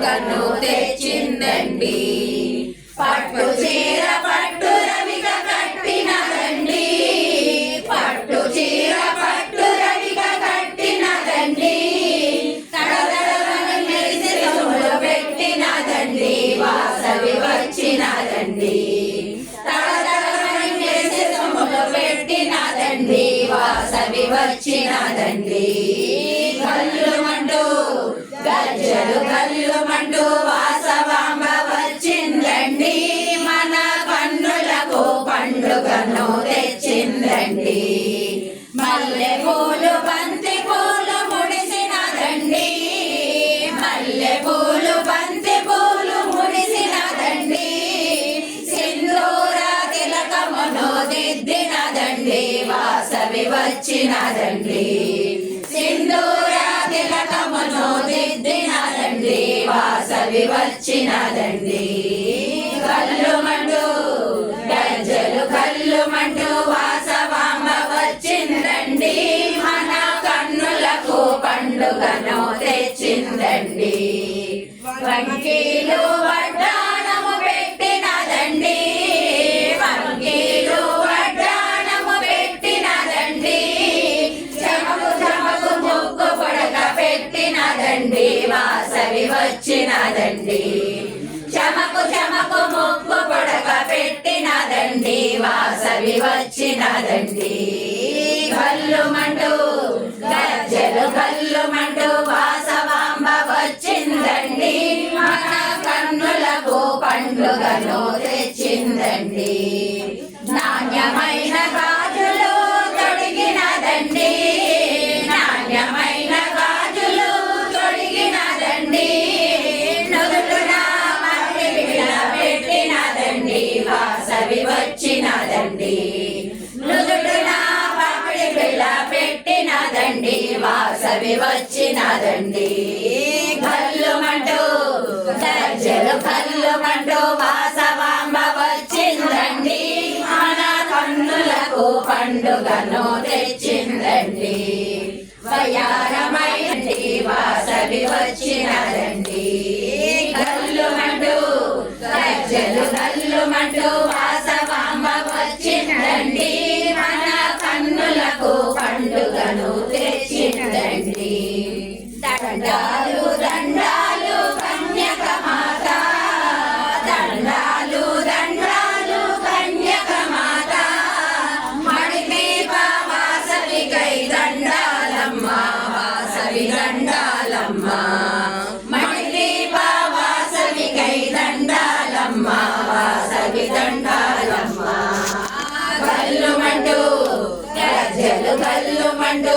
పండుగను తెచ్చిందండి. పట్టు చీర పట్టు రవిక కట్టినదండి, పట్టు చీర పట్టు రవిక కట్టినదండి. తడతడమని మెరిసి సొమ్ములు పెట్టినదండి, వాసవి వచ్చినదండి. తడతడమని మెరిసి సొమ్ములు పెట్టినదండి, వాసవి వచ్చినదండి. కల్లుమంటూ గజ్జలు కల్లుమంటూ వాసవాంబ వచ్చిందండి, మన కన్నులకు పండుగను తెచ్చిందండి. మల్లె పూలు బంతి పూలు ముడిసినదండి, మల్లె పూలు బంతి పూలు ముడిసినదండి. సింధూర తిలకమును దిద్దినదండి, వాసవి వచ్చినదండి. సింధూర తిలకమును దిద్దినదండి, వాసవి వచ్చినదండి. కల్లుమంటూ గజ్జలు కల్లుమంటూ వాసవాంబ వచ్చిందండి, మన కన్నులకు పండుగను తెచ్చిందండి. వంకీలు వడ్డాణము పెట్టినదండి, వంకీలు వడ్డాణము పెట్టినదండి. చమకు చమకు ముగ్గు పొడక పెట్టినదండి, వాసవి వచ్చినదండి. చమకు చమకు ముగ్గు పొడక పెట్టినదండి, వాసవి వచ్చినదండి. కల్లుమంటూ గజ్జలు కల్లుమంటూ వాసవాంబ వచ్చిందండి, మన కన్నులకు పండుగను తెచ్చిందండి. నాణ్యమైన గాజులు తొడిగినదండి, నాణ్యమైన గాజులు తొడిగినదండి. నుదుటున మట్టి బిళ్ళ పెట్టినదండి, వాసవి వచ్చినదండి. నుదుటున మట్టి బిళ్ళ పెట్టినదండి, వాసవి వచ్చినదండి. కల్లుమంటూ గజ్జలు కల్లుమంటూ వాసవాంబ వచ్చిందండి, మన కన్నులకు పండుగను తెచ్చిందండి. వయారమైంది వాసవి వచ్చినదండి. కల్లుమంటూ గజ్జలు కల్లుమంటూ వాసవాంబ వచ్చిందండి, మన కన్నులకు పండుగను తెచ్చిందండి. దండాలు దండాలు కన్యక మాత, దండాలు దండాలు కన్యక మాత. మణిదీప వాసవికై దండాలమ్మ, వాసవి దండాలమ్మ. మణిదీప వాసవికై దండాలమ్మ, వాసవి దండాలమ్మ. కల్లుమంటూ గజ్జలు కల్లుమంటూ